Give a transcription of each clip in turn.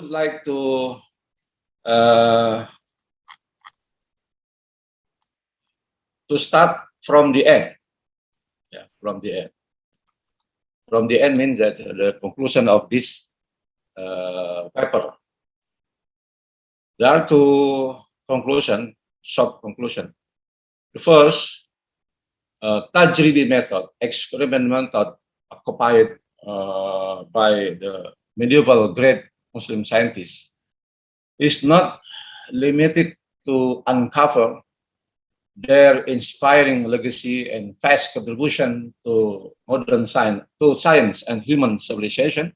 would like to start from the end. Yeah, from the end. From the end means that the conclusion of this paper. There are two conclusions, short conclusion. The first, Tajribi method, experiment method occupied by the medieval great Muslim scientists, is not limited to uncover their inspiring legacy and vast contribution to modern science and human civilization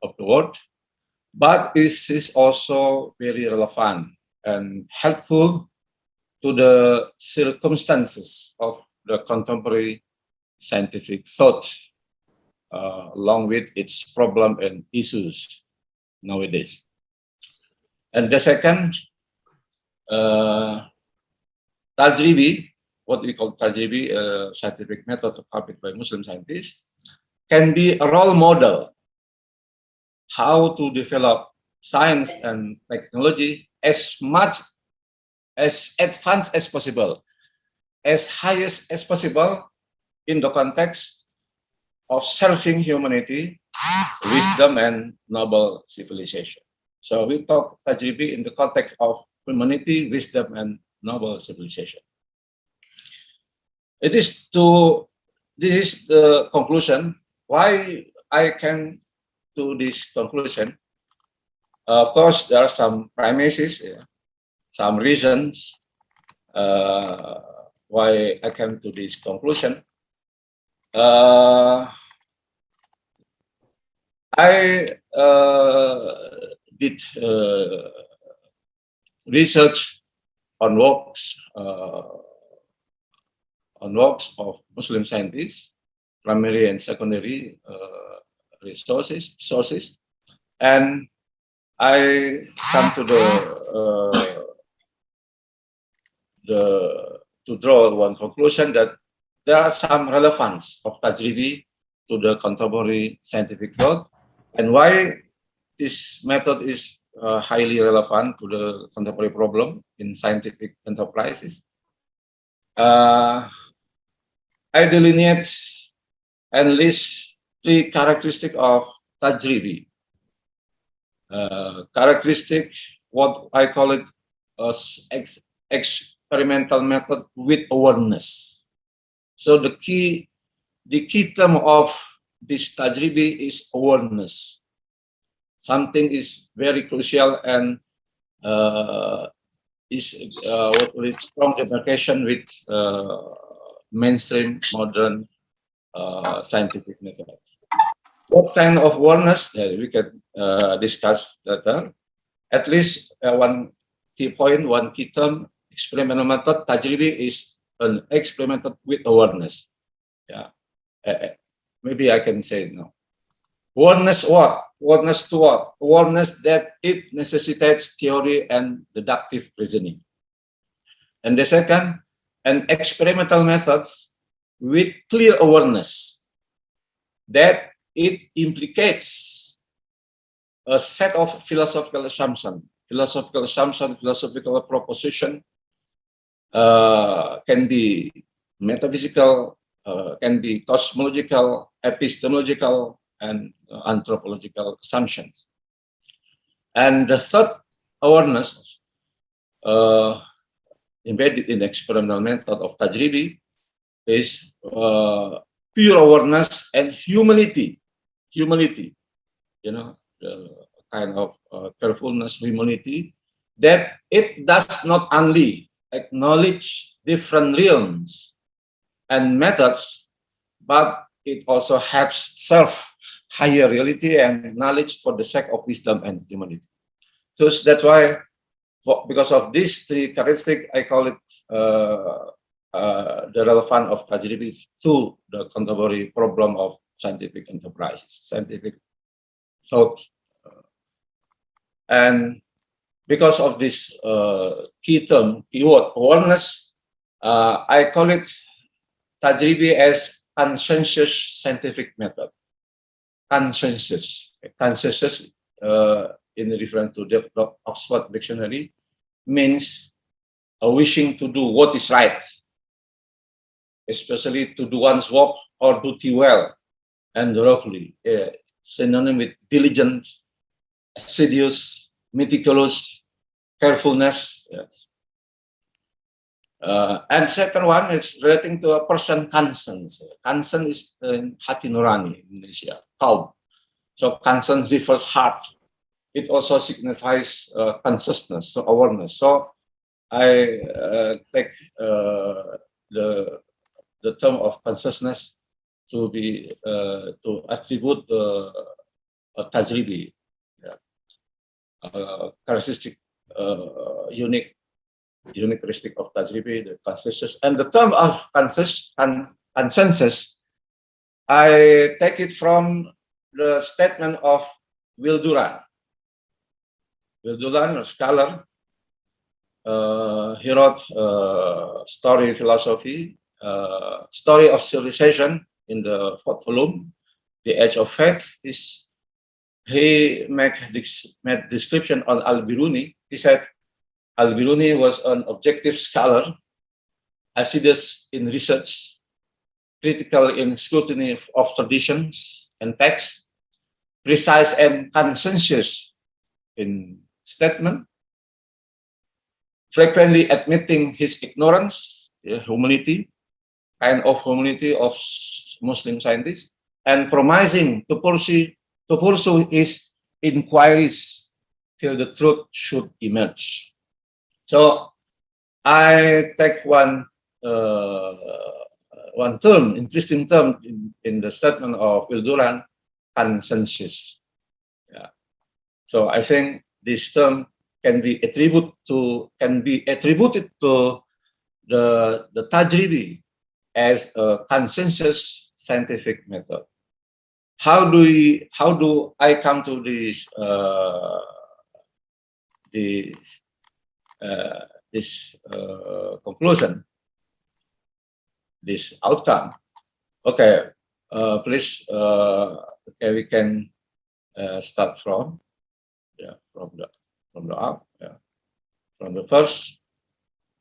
of the world, but it is also very relevant and helpful to the circumstances of the contemporary scientific thought, along with its problem and issues nowadays. And the second, Tajribi, what we call Tajribi, scientific method copied by Muslim scientists, can be a role model how to develop science and technology as much as advanced as possible, as highest as possible in the context of serving humanity, wisdom, and noble civilization. So we talk Tajribi in the context of humanity, wisdom, and noble civilization. This is the conclusion. Why I came to this conclusion? Of course, there are some premises, some reasons why I came to this conclusion. I did research on works of Muslim scientists, primary and secondary sources, and I come to to draw one conclusion that there are some relevance of Tajribi to the contemporary scientific thought, and why this method is highly relevant to the contemporary problem in scientific enterprises. I delineate and list three characteristics of Tajribi. Characteristic, what I call it as experimental method with awareness. So the key term of this Tajribi is awareness. Something is very crucial and is strong demarcation with mainstream modern scientific methods. What kind of awareness we can discuss later? At least one key point, one key term, experimental method. Tajribi is an experimental with awareness. Yeah, maybe I can say no. Awareness what? Awareness to what? Awareness that it necessitates theory and deductive reasoning. And the second, an experimental method with clear awareness that it implicates a set of philosophical assumptions. Philosophical proposition can be metaphysical, can be cosmological, epistemological, and anthropological assumptions. And the third awareness embedded in the experimental method of Tajribi is pure awareness and humility. Humility, the kind of carefulness, humility, that it does not only acknowledge different realms and methods, but it also helps serve higher reality and knowledge for the sake of wisdom and humanity. So that's why, because of these three characteristics, I call it the relevance of Tajribi to the contemporary problem of scientific enterprises, scientific thought. And because of this keyword, awareness, I call it Tajribi as conscientious scientific method. Conscientious in reference to the Oxford Dictionary, means wishing to do what is right, especially to do one's work or duty well and thoroughly, synonym with diligent, assiduous, meticulous, carefulness. Yes. And second one is relating to a person concern. Concern is hati nurani in Indonesia, kaum. So concern refers heart. It also signifies consciousness, so awareness. So I take the term of consciousness to be to attribute a tajribi, yeah, characteristic, unique characteristic of tajribi, the consensus. And the term of consensus, I take it from the statement of Will Durant. Will Durant, a scholar, he wrote story philosophy, story of civilization in the fourth volume, The Age of Faith. He made description on Al-Biruni. He said Al-Biruni was an objective scholar, assiduous in research, critical in scrutiny of traditions and texts, precise and conscientious in statement, frequently admitting his ignorance, humility, kind of humility of Muslim scientists, and promising to pursue his inquiries till the truth should emerge. So I take one term, interesting term in the statement of Will Durant, consensus. Yeah. So I think this term can be attributed to the tajribi as a consensus scientific method. How do I come to this conclusion, this outcome? Okay, please. Okay, we can start from the up. Yeah, from the first.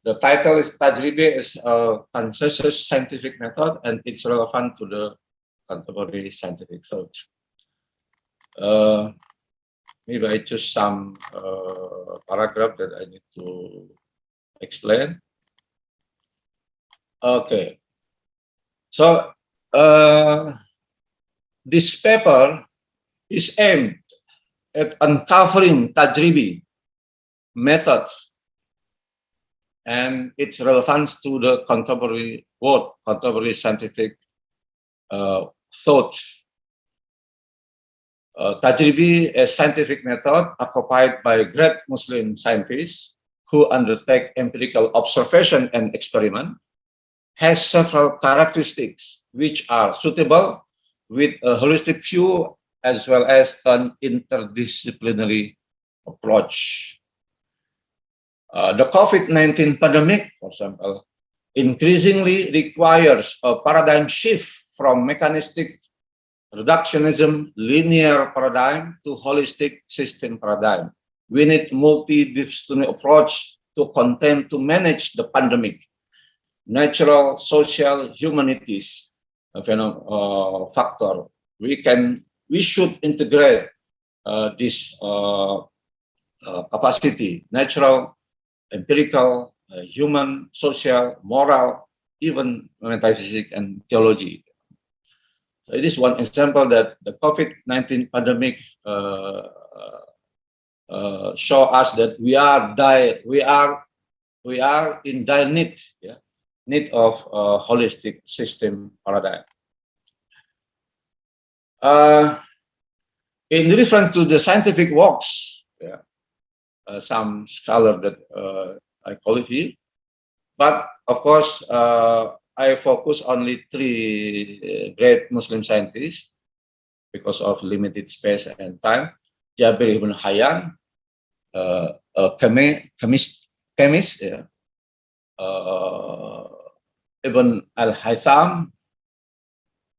The title is Tajribi is a consensus scientific method, and it's relevant to the contemporary scientific thought. Maybe I choose some paragraph that I need to explain. Okay. So this paper is aimed at uncovering tajribi methods and its relevance to the contemporary world, contemporary scientific thought. Tajribi, a scientific method occupied by great Muslim scientists who undertake empirical observation and experiment, has several characteristics which are suitable with a holistic view as well as an interdisciplinary approach. The COVID-19 pandemic, for example, increasingly requires a paradigm shift from mechanistic reductionism linear paradigm to holistic system paradigm. We need multidisciplinary approach to contain, to manage the pandemic. Natural, social, humanities factor. We should integrate this capacity, natural, empirical, human, social, moral, even metaphysics and theology. So it is one example that the COVID-19 pandemic show us that we are in dire need, need of a holistic system paradigm. In reference to the scientific works, some scholar that I call it here, but of course I focus only 3 great Muslim scientists because of limited space and time. Jabir ibn Hayyan, a chemist, Ibn al-Haytham,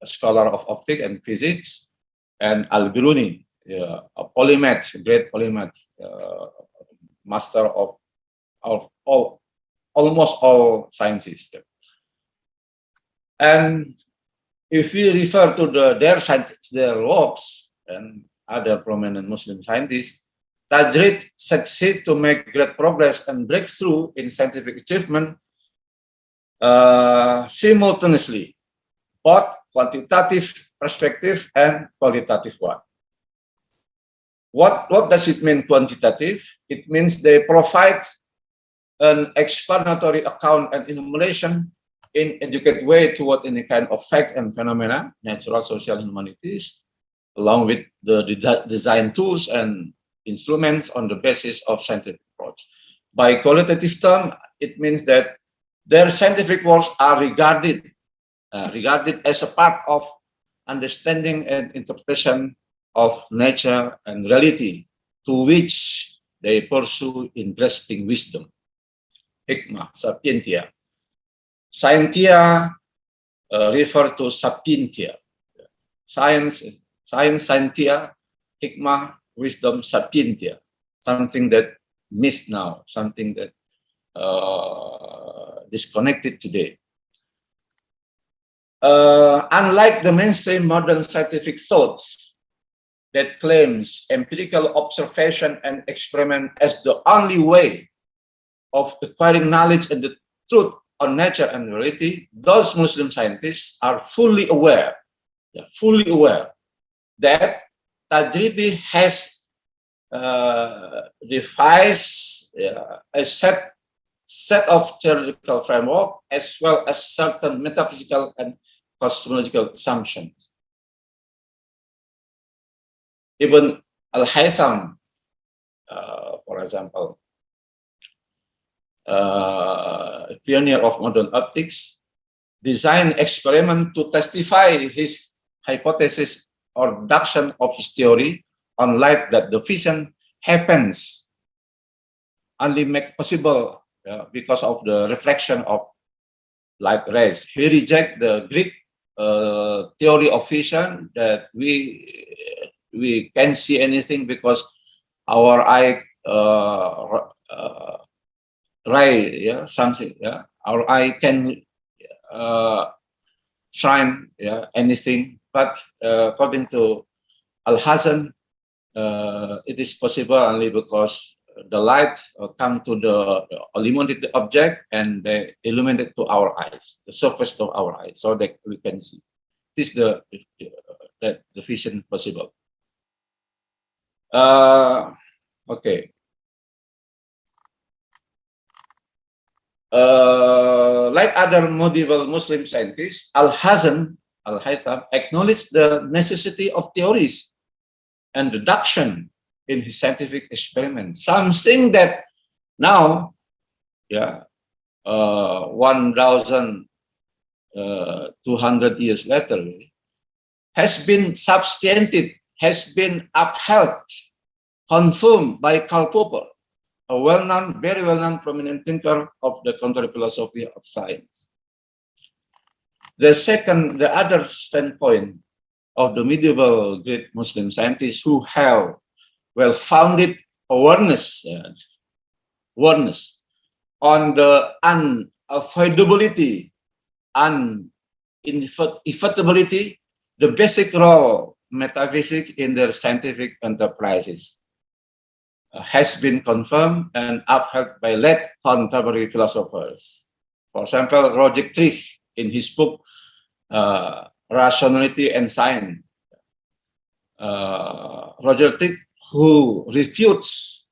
a scholar of optics and physics, and Al-Biruni, a polymath, great polymath, master of almost all sciences. And if we refer to their works and other prominent Muslim scientists, Tajrid succeed to make great progress and breakthrough in scientific achievement simultaneously, both quantitative perspective and qualitative one. What does it mean quantitative? It means they provide an explanatory account and enumeration in educated way toward any kind of fact and phenomena, natural, social, and humanities, along with the design tools and instruments on the basis of scientific approach. By qualitative term, it means that their scientific works are regarded as a part of understanding and interpretation of nature and reality, to which they pursue in grasping wisdom. Hikmah, sapientia. Scientia refer to sapientia. Science, scientia, hikmah, wisdom, sapientia. Something that missed now, something that disconnected today. Unlike the mainstream modern scientific thoughts that claims empirical observation and experiment as the only way of acquiring knowledge and the truth on nature and reality, those Muslim scientists are fully aware that Tajribi has devised a set of theoretical framework as well as certain metaphysical and cosmological assumptions. Ibn al-Haytham, for example, a pioneer of modern optics, designed experiment to testify his hypothesis or deduction of his theory on light that the vision happens only made possible because of the reflection of light rays. He rejects the Greek theory of vision that we can't see anything because our eye our eye can shine anything, but according to Al-Hasan, it is possible only because the light come to the illuminated object and they illuminate to our eyes, the surface of our eyes, so that we can see. This is the vision possible. Okay. Like other medieval Muslim scientists, Al-Haytham acknowledged the necessity of theories and deduction in his scientific experiments. Something that now, 1,200 years later, has been substantiated, has been upheld, confirmed by Karl Popper, a very well-known prominent thinker of the contemporary philosophy of science. The other standpoint of the medieval great Muslim scientists who have well-founded awareness on the unavoidability and inevitability, the basic role metaphysics in their scientific enterprises has been confirmed and upheld by late contemporary philosophers. For example, Roger Tricht in his book Rationality and Science. Roger Tricht, who refutes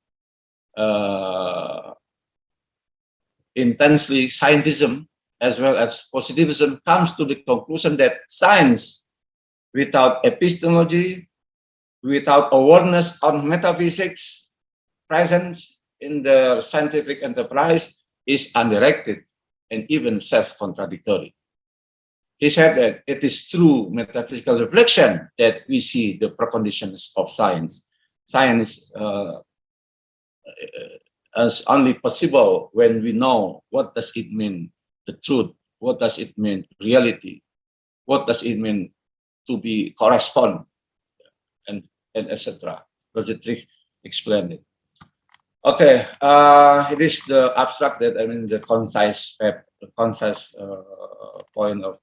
intensely scientism as well as positivism, comes to the conclusion that science without epistemology, without awareness on metaphysics, presence in the scientific enterprise is undirected and even self-contradictory. He said that it is through metaphysical reflection that we see the preconditions of science. Science is only possible when we know what does it mean, the truth, what does it mean, reality, what does it mean to be correspond, and and etc. Project 3 explained it. Okay, it is the abstract that the concise point of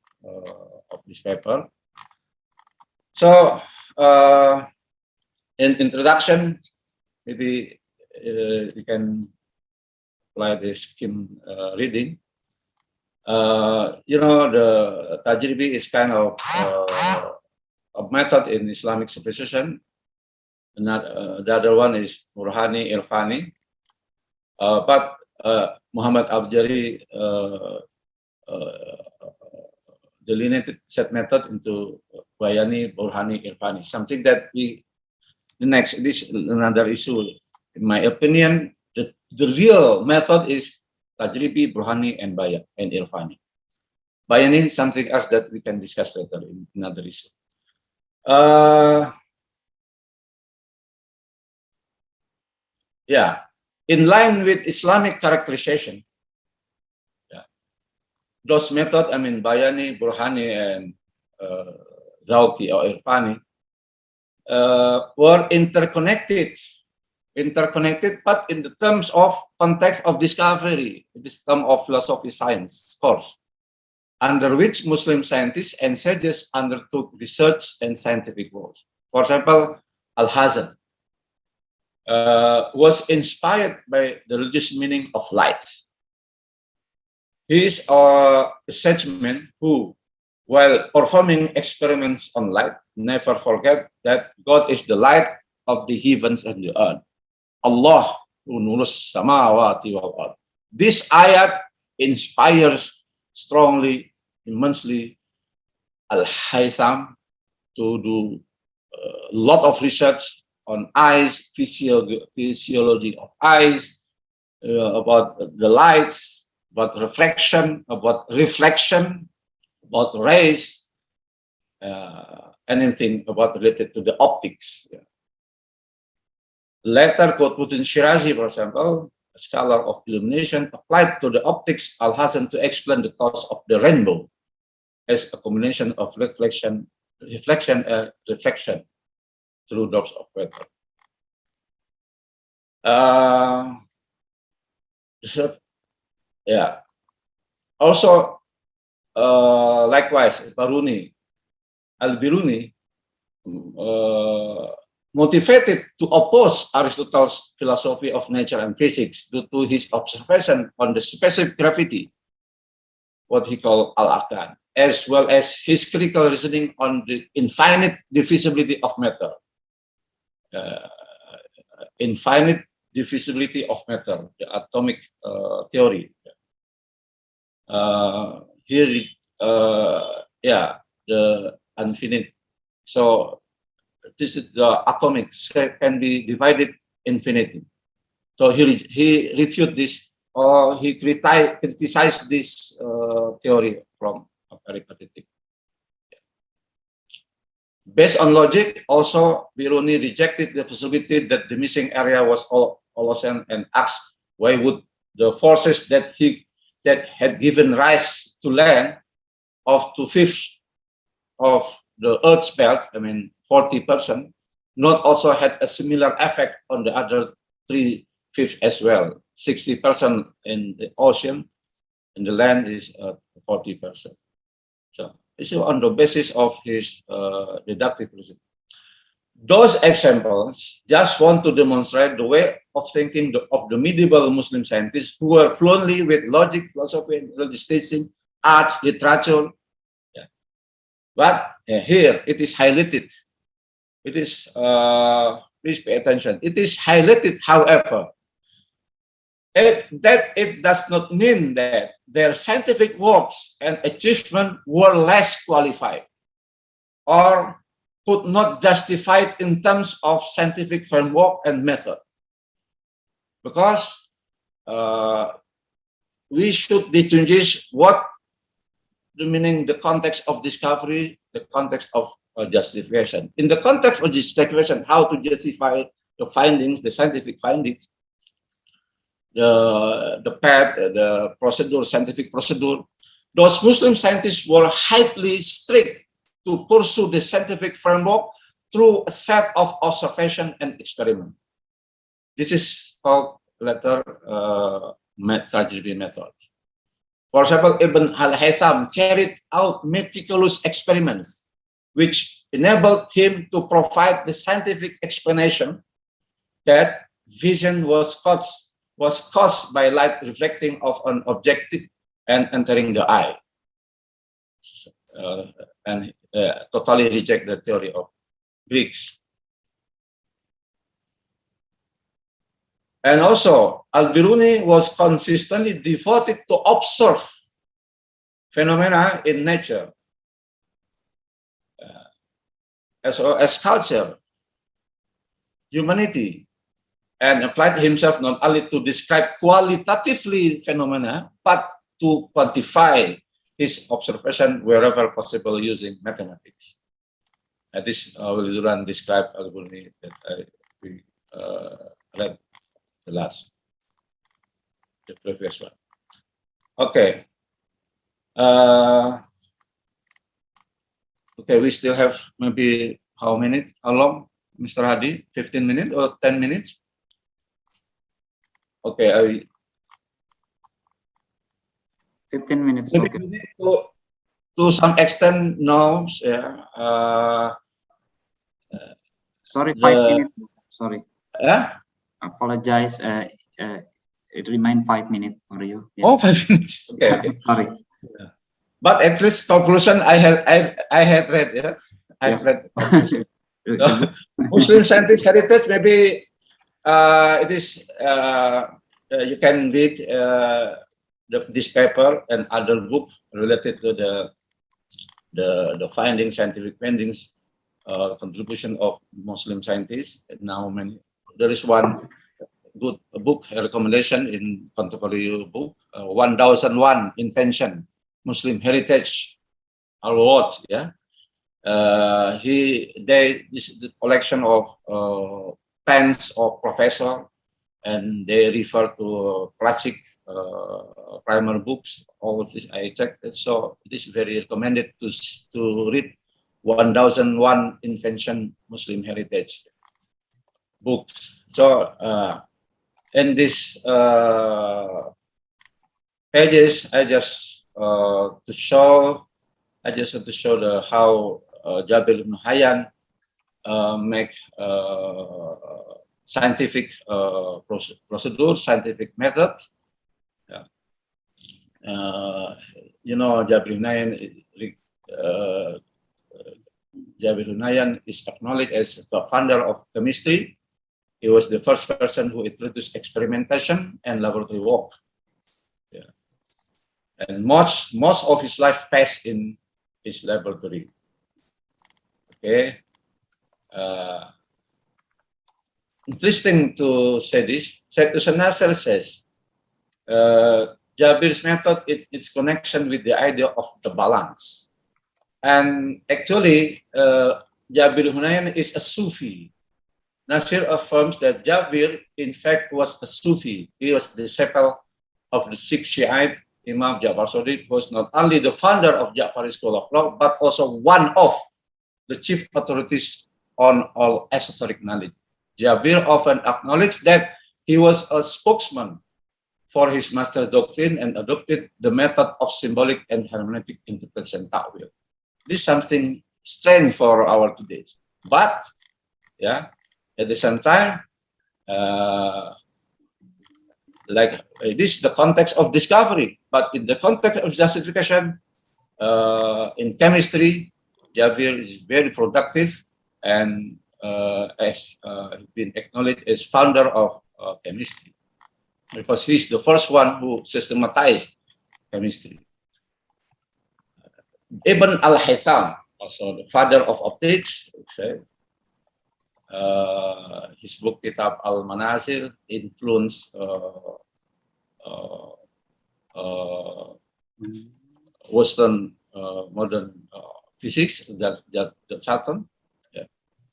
this paper. So, in introduction, maybe we can apply the skim reading. The Tajribi is kind of a method in Islamic superstition. The other one is Burhani Irfani. But Muhammad Abjari delineated set method into Bayani, Burhani, Irfani. Something that this is another issue. In my opinion, the real method is Tajribi, Burhani, and Irfani. Bayani is something else that we can discuss later in another issue. In line with Islamic characterization, those methods, Bayani, Burhani, and Zawqi or Irfani, were interconnected, but in the terms of context of discovery, this term of philosophy science course, under which Muslim scientists and sages undertook research and scientific work. For example, Al-Hazan was inspired by the religious meaning of light. He is a sageman who, while performing experiments on light, never forget that God is the light of the heavens and the earth. Allah nurus samawati wal ard. This ayat inspires strongly, immensely, Al-Haytham to do a lot of research on eyes, physiology of eyes, about the lights, about reflection, about rays, anything about related to the optics. Later, Qutbuddin Shirazi, for example, a scholar of illumination, applied to the optics Al-Hazan to explain the cause of the rainbow as a combination of reflection through drops of water. Also, likewise, Al-Biruni motivated to oppose Aristotle's philosophy of nature and physics due to his observation on the specific gravity, what he called Al-Arkan, as well as his critical reasoning on the infinite divisibility of matter. Infinite divisibility of matter, the atomic theory. The infinite. So this is the atomic can be divided infinitely. So he refuted this, or he criticized this theory from Aristotle. Based on logic, also Biruni rejected the possibility that the missing area was Holocene and asked why would the forces that had given rise to land of 2/5 of the Earth's belt, 40%, not also had a similar effect on the other 3/5 as well. 60% in the ocean, and the land is 40%. So this is on the basis of his deductive reasoning. Those examples just want to demonstrate the way of thinking of the medieval Muslim scientists who were fluently with logic, philosophy, and religious teaching, arts, literature. But here it is highlighted. It is, please pay attention. It is highlighted, however, that it does not mean that their scientific works and achievements were less qualified or could not justify it in terms of scientific framework and method. Because we should distinguish what the meaning, the context of discovery, the context of justification. In the context of justification, how to justify the findings, the scientific findings, the path, the procedure, scientific procedure, those Muslim scientists were highly strict to pursue the scientific framework through a set of observation and experiment. This is called later tajribi method. For example, Ibn al-Haytham carried out meticulous experiments which enabled him to provide the scientific explanation that vision was caused by light reflecting off an object and entering the eye, and totally reject the theory of Greeks. And also, Al-Biruni was consistently devoted to observe phenomena in nature, as well as culture, humanity, and applied himself not only to describe qualitatively phenomena, but to quantify his observation wherever possible using mathematics. This will describe Al-Biruni that we read the previous one. Okay. Okay, we still have maybe how long, Mr. Hadi? 15 minutes or 10 minutes? Okay, 15 minutes. Okay. To some extent, no. Sorry, 5 minutes. Sorry. Yeah. Apologize. It remained 5 minutes for you. Yeah. Oh, 5 minutes. Okay. Okay. Sorry. Yeah. But at least conclusion I had read. Yeah. I have read. So, Muslim scientific heritage, maybe it is you can read this paper and other book related to the scientific findings, contribution of Muslim scientists. Now there is one good book recommendation in contemporary book, 1001 Invention Muslim Heritage Award. Yeah, this is the collection of pens of professor, and they refer to classic primer books. All of this I checked, so it is very recommended to read 1001 Invention Muslim Heritage books. So in this pages, I just want to show how Jabir ibn Hayyan make scientific procedure, scientific method. Yeah. Jabir ibn Hayyan is acknowledged as the founder of chemistry. He was the first person who introduced experimentation and laboratory work. Yeah. And most of his life passed in his laboratory. Okay. Interesting to say this. Syed Hussein Nasser says Jabir's method, its connection with the idea of the balance. And actually, Jabir ibn Hayyan is a Sufi. Nasir affirms that Jabir, in fact, was a Sufi. He was the disciple of the Sikh Shiite Imam Ja'far Sadiq, who was not only the founder of Ja'fari School of Law, but also one of the chief authorities on all esoteric knowledge. Jabir often acknowledged that he was a spokesman for his master doctrine and adopted the method of symbolic and hermeneutic interpretation ta'wil. This is something strange for our today. But, yeah, at the same time, this is the context of discovery, but in the context of justification, in chemistry, Jabir is very productive and has been acknowledged as founder of chemistry, because he's the first one who systematized chemistry. Ibn al-Haytham, also the father of optics, his book Kitab al-Manazil influenced Western modern physics. That Saturn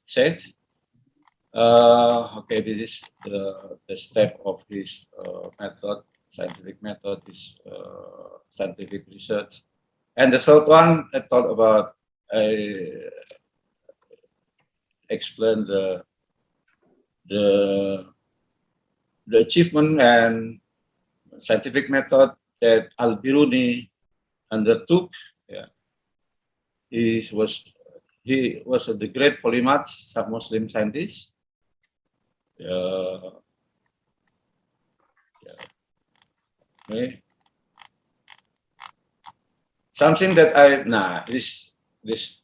said, okay, this is the step of his method, scientific method, is scientific research. And the third one, I thought about explain the achievement and scientific method that Al-Biruni undertook. Yeah. He was the great polymath, sub-Muslim scientist. Okay. Something that this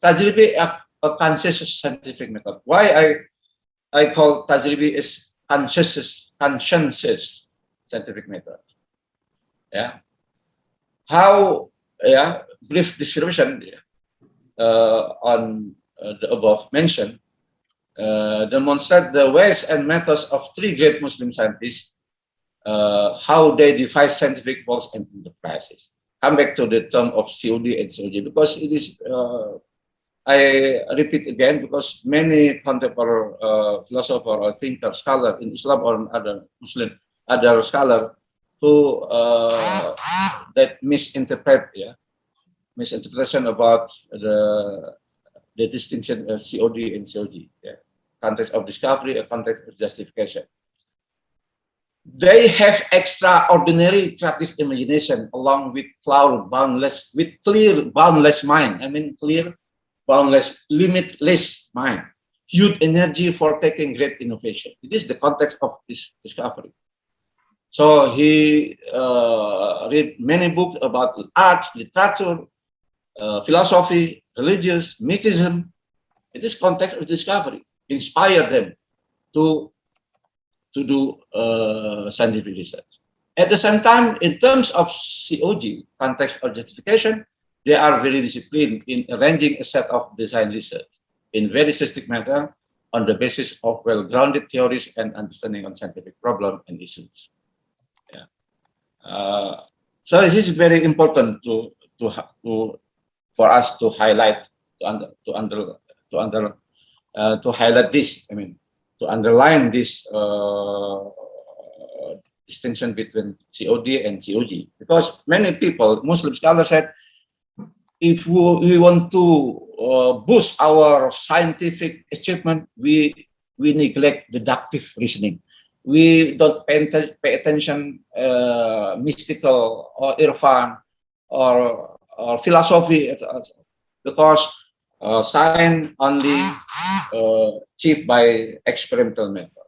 tajribi a conscious scientific method. Why I call tajribi is conscious scientific method. Yeah. How? Yeah. Brief description on the above mentioned demonstrate the ways and methods of three great Muslim scientists, how they devise scientific goals and enterprises. Come back to the term of COD and COG because it is, I repeat again, because many contemporary philosopher or thinker, scholar in Islam or other Muslim, other scholar who that misinterpretation about the distinction of COD and COG, context of discovery, a context of justification. They have extraordinary creative imagination along with clear, boundless mind. I mean, clear, boundless, limitless mind. Huge energy for taking great innovation. It is the context of this discovery. So he read many books about art, literature, philosophy, religious, mysticism. In this context of discovery, inspire them to do scientific research. At the same time, in terms of COG, context of justification, they are very disciplined in arranging a set of design research in very systematic manner on the basis of well-grounded theories and understanding on scientific problems and issues. Yeah. So this is very important for us to highlight, to highlight this. I mean, to underline this distinction between COD and COG, because many people, Muslim scholars said, if we want to boost our scientific achievement, we neglect deductive reasoning. We don't pay attention mystical or irfan or philosophy, because science only achieved by experimental method,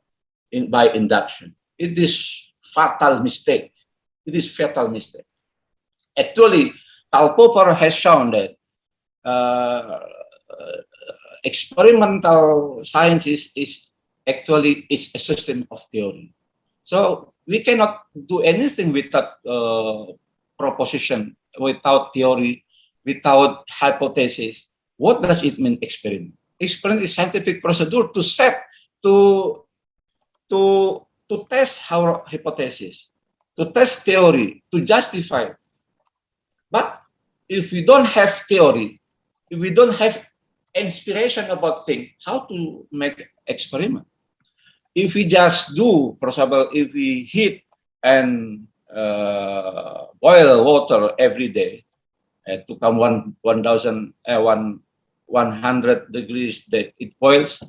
by induction. It is fatal mistake. It is fatal mistake. Actually, Karl Popper has shown that experimental science is actually a system of theory. So we cannot do anything without proposition, without theory, without hypothesis. What does it mean, experiment? Experiment is scientific procedure to test our hypothesis, to test theory, to justify. But if we don't have theory, if we don't have inspiration about things, how to make experiment? If we just do, for example, if we heat and boil water every day to come 100 degrees that it boils,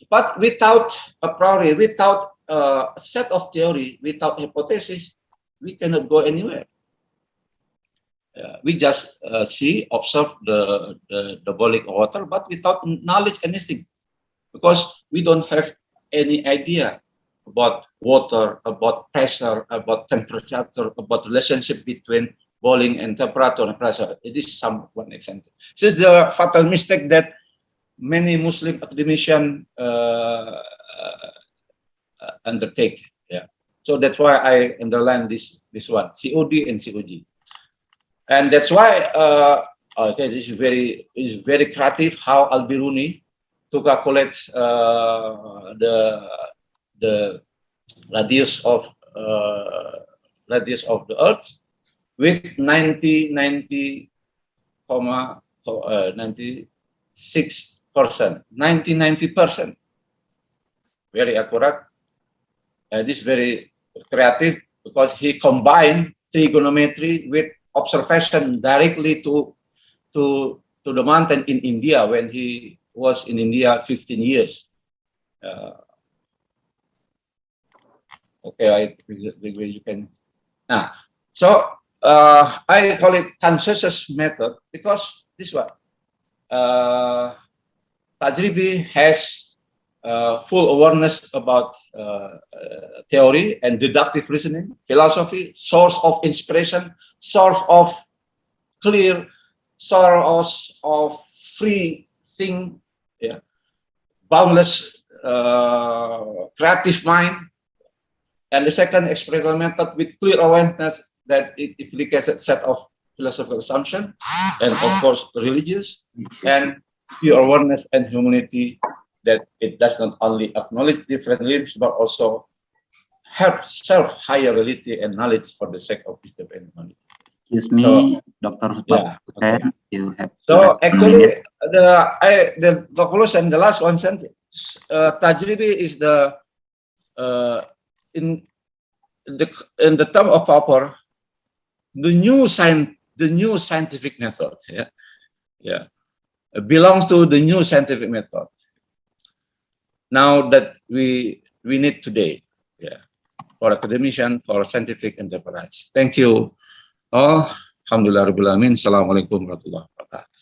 but without a priori, without a set of theory, without hypothesis, we cannot go anywhere. We just observe the boiling water, but without knowledge anything, because we don't have any idea about water, about pressure, about temperature, about relationship between boiling and temperature and pressure. It is one example. This is the fatal mistake that many Muslim academicians undertake. Yeah. So that's why I underline this one, COD and COG. And that's why okay, this is very creative how Al-Biruni to calculate the radius of the Earth with 96%, 90%, very accurate. This is very creative because he combined trigonometry with observation directly to the mountain in India when he was in India 15 years. Okay, you can. So I call it consensus method because this one, Tajribi has full awareness about theory and deductive reasoning, philosophy, source of inspiration, source of clear, source of free think, yeah, boundless creative mind. And the second experimental method with clear awareness that it implicates a set of philosophical assumptions and of course religious, and pure awareness and humanity that it does not only acknowledge different beliefs but also help self higher reality and knowledge for the sake of wisdom and humanity. Excuse me, So, Dr. yeah, okay. You have So actually the conclusion, the last one sentence, Tajribi is the in the term of Popper, the new scientific method, belongs to the new scientific method. Now that we need today, for academician, for scientific enterprise. Thank you all. Alhamdulillah Rabbil Alamin. Assalamualaikum warahmatullahi wabarakatuh.